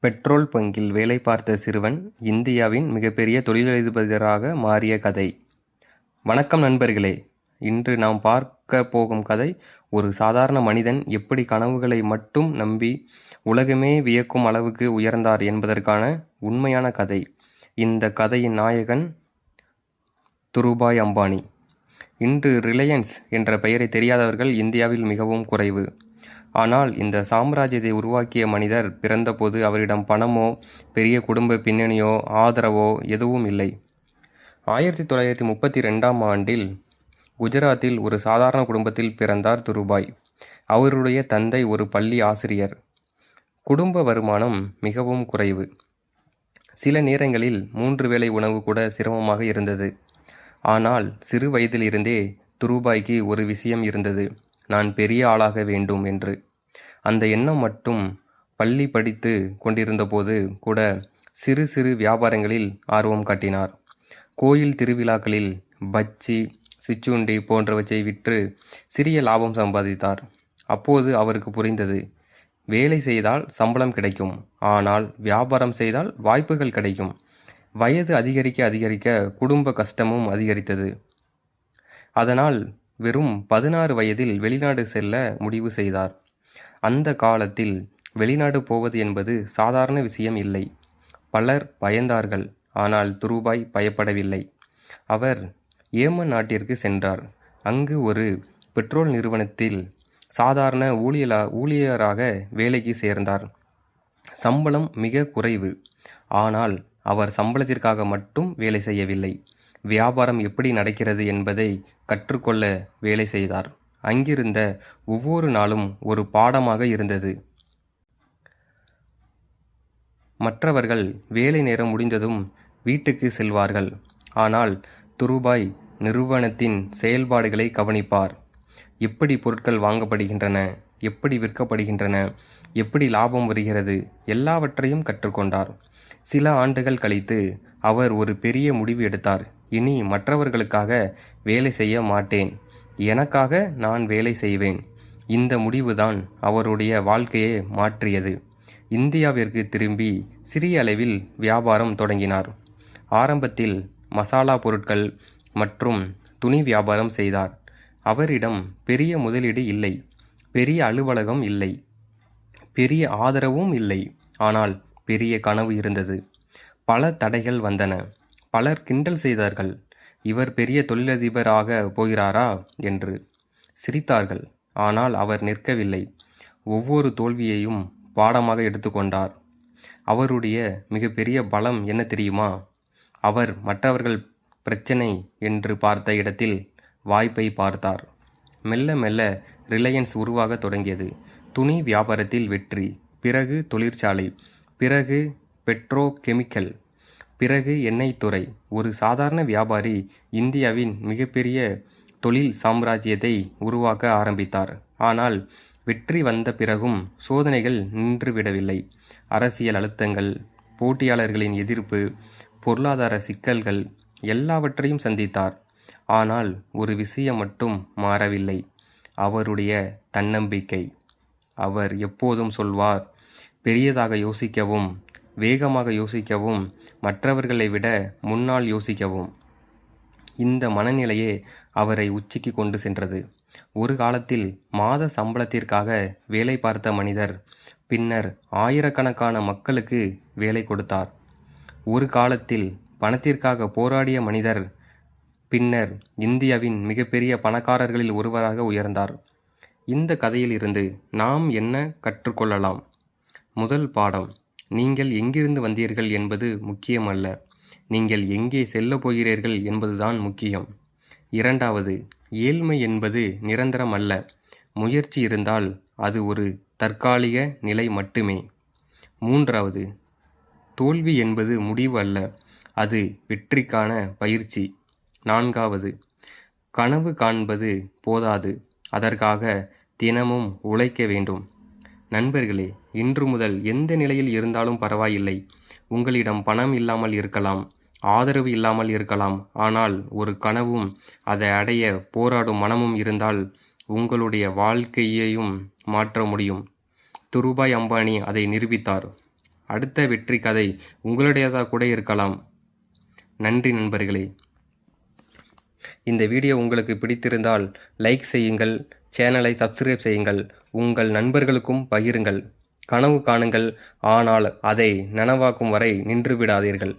Petrol பங்கில் வேலை பார்த்த சிறுவன் இந்தியாவின் மிகப்பெரிய தொழிலதிபராக மாறிய கதை. வணக்கம் நண்பர்களே, இன்று நாம் பார்க்க போகும் கதை ஒரு சாதாரண மனிதன் எப்படி கனவுகளை மட்டும் நம்பி உலகமே வியக்கும் அளவுக்கு உயர்ந்தார் என்பதற்கான உண்மையான கதை. இந்த கதையின் நாயகன் துருபாய் அம்பானி. இன்று ரிலையன்ஸ் என்ற பெயரை தெரியாதவர்கள் இந்தியாவில் மிகவும் குறைவு. ஆனால் இந்த சாம்ராஜ்யத்தை உருவாக்கிய மனிதர் பிறந்தபோது அவரிடம் பணமோ பெரிய குடும்ப பின்னணியோ ஆதரவோ எதுவும் இல்லை. 1932ஆம் ஆண்டில் குஜராத்தில் ஒரு சாதாரண குடும்பத்தில் பிறந்தார் துருபாய். அவருடைய தந்தை ஒரு பள்ளி ஆசிரியர். குடும்ப வருமானம் மிகவும் குறைவு. சில நேரங்களில் 3 வேளை உணவு கூட சிரமமாக இருந்தது. ஆனால் சிறு வயதிலிருந்தே துருபாய்க்கு ஒரு விஷயம் இருந்தது, நான் பெரிய ஆளாக வேண்டும் என்று. அந்த எண்ணம் மட்டும் பள்ளி படித்து கொண்டிருந்தபோது கூட சிறு சிறு வியாபாரங்களில் ஆர்வம் காட்டினார். கோயில் திருவிழாக்களில் பஜ்ஜி, சிச்சுண்டி போன்றவற்றை விற்று சிறிய லாபம் சம்பாதித்தார். அப்போது அவருக்கு புரிந்தது, வேலை செய்தால் சம்பளம் கிடைக்கும், ஆனால் வியாபாரம் செய்தால் வாய்ப்புகள் கிடைக்கும். வயது அதிகரிக்க அதிகரிக்க குடும்ப கஷ்டமும் அதிகரித்தது. அதனால் வெறும் 16 வயதில் வெளிநாடு செல்ல முடிவு செய்தார். அந்த காலத்தில் வெளிநாடு போவது என்பது சாதாரண விஷயம் இல்லை. பலர் பயந்தார்கள். ஆனால் துருபாய் பயப்படவில்லை. அவர் ஏமன் நாட்டிற்கு சென்றார். அங்கு ஒரு பெட்ரோல் நிறுவனத்தில் சாதாரண ஊழியராக வேலைக்கு சேர்ந்தார். சம்பளம் மிக குறைவு. ஆனால் அவர் சம்பளத்திற்காக மட்டும் வேலை செய்யவில்லை, வியாபாரம் எப்படி நடக்கிறது என்பதை கற்றுக்கொள்ள வேலை செய்தார். அங்கிருந்த ஒவ்வொரு நாளும் ஒரு பாடமாக இருந்தது. மற்றவர்கள் வேலை நேரம் முடிந்ததும் வீட்டுக்கு செல்வார்கள். ஆனால் துருபாய் நிறுவனத்தின் செயல்பாடுகளை கவனிப்பார். எப்படி பொருட்கள் வாங்கப்படுகின்றன, எப்படி விற்கப்படுகின்றன, எப்படி லாபம் வருகிறது, எல்லாவற்றையும் கற்றுக்கொண்டார். சில ஆண்டுகள் கழித்து அவர் ஒரு பெரிய முடிவு எடுத்தார். இனி மற்றவர்களுக்காக வேலை செய்ய மாட்டேன், எனக்காக நான் வேலை செய்வேன். இந்த முடிவுதான் அவருடைய வாழ்க்கையை மாற்றியது. இந்தியாவிற்கு திரும்பி சிறிய அளவில் வியாபாரம் தொடங்கினார். ஆரம்பத்தில் மசாலா பொருட்கள் மற்றும் துணி வியாபாரம் செய்தார். அவரிடம் பெரிய முதலீடு இல்லை, பெரிய அலுவலகம் இல்லை, பெரிய ஆதரவும் இல்லை. ஆனால் பெரிய கனவு இருந்தது. பல தடைகள் வந்தன. பலர் கிண்டல் செய்தார்கள், இவர் பெரிய தொழிலதிபராக போகிறாரா என்று சிரித்தார்கள். ஆனால் அவர் நிற்கவில்லை. ஒவ்வொரு தோல்வியையும் பாடமாக எடுத்துக்கொண்டார். அவருடைய மிகப்பெரிய பலம் என்ன தெரியுமா? அவர் மற்றவர்கள் பிரச்சனை என்று பார்த்த இடத்தில் வாய்ப்பை பார்த்தார். மெல்ல மெல்ல ரிலையன்ஸ் உருவாக தொடங்கியது. துணி வியாபாரத்தில் வெற்றி, பிறகு தொழிற்சாலை, பிறகு பெட்ரோ கெமிக்கல், பிறகு எண்ணெய் துறை. ஒரு சாதாரண வியாபாரி இந்தியாவின் மிகப்பெரிய தொழில் சாம்ராஜ்யத்தை உருவாக்க ஆரம்பித்தார். ஆனால் வெற்றி வந்த பிறகும் சோதனைகள் நின்றுவிடவில்லை. அரசியல் அழுத்தங்கள், போட்டியாளர்களின் எதிர்ப்பு, பொருளாதார சிக்கல்கள் எல்லாவற்றையும் சந்தித்தார். ஆனால் ஒரு விஷயம் மட்டும் மாறவில்லை, அவருடைய தன்னம்பிக்கை. அவர் எப்போதும் சொல்வார், பெரியதாக யோசிக்கவும், வேகமாக யோசிக்கவும், மற்றவர்களை விட முன்னால் யோசிக்கவும். இந்த மனநிலையே அவரை உச்சிக்கு கொண்டு சென்றது. ஒரு காலத்தில் மாத சம்பளத்திற்காக வேலை பார்த்த மனிதர் பின்னர் ஆயிரக்கணக்கான மக்களுக்கு வேலை கொடுத்தார். ஒரு காலத்தில் பணத்திற்காக போராடிய மனிதர் பின்னர் இந்தியாவின் மிகப்பெரிய பணக்காரர்களில் ஒருவராக உயர்ந்தார். இந்த கதையில் இருந்து நாம் என்ன கற்றுக்கொள்ளலாம்? முதல் பாடம், நீங்கள் எங்கிருந்து வந்தீர்கள் என்பது முக்கியமல்ல, நீங்கள் எங்கே செல்லப் போகிறீர்கள் என்பதுதான் முக்கியம். இரண்டாவது, ஏழ்மை என்பது நிரந்தரம் அல்ல, முயற்சி இருந்தால் அது ஒரு தற்காலிக நிலை மட்டுமே. மூன்றாவது, தோல்வி என்பது முடிவு அல்ல, அது வெற்றிக்கான பயிற்சி. நான்காவது, கனவு காண்பது போதாது, அதற்காக தினமும் உழைக்க வேண்டும். நண்பர்களே, இன்று முதல் எந்த நிலையில் இருந்தாலும் பரவாயில்லை. உங்களிடம் பணம் இல்லாமல் இருக்கலாம், ஆதரவு இல்லாமல் இருக்கலாம். ஆனால் ஒரு கனவும் அதை அடைய போராடும் மனமும் இருந்தால் உங்களுடைய வாழ்க்கையையும் மாற்ற முடியும். துருபாய் அம்பானி அதை நிரூபித்தார். அடுத்த வெற்றி கதை உங்களுடையதாக கூட இருக்கலாம். நன்றி நண்பர்களே. இந்த வீடியோ உங்களுக்கு பிடித்திருந்தால் லைக் செய்யுங்கள், சேனலை சப்ஸ்கிரைப் செய்யுங்கள், உங்கள் நண்பர்களுக்கும் பகிருங்கள். கனவு காணுங்கள், ஆனால் அதை நனவாக்கும் வரை நின்று விடாதீர்கள்.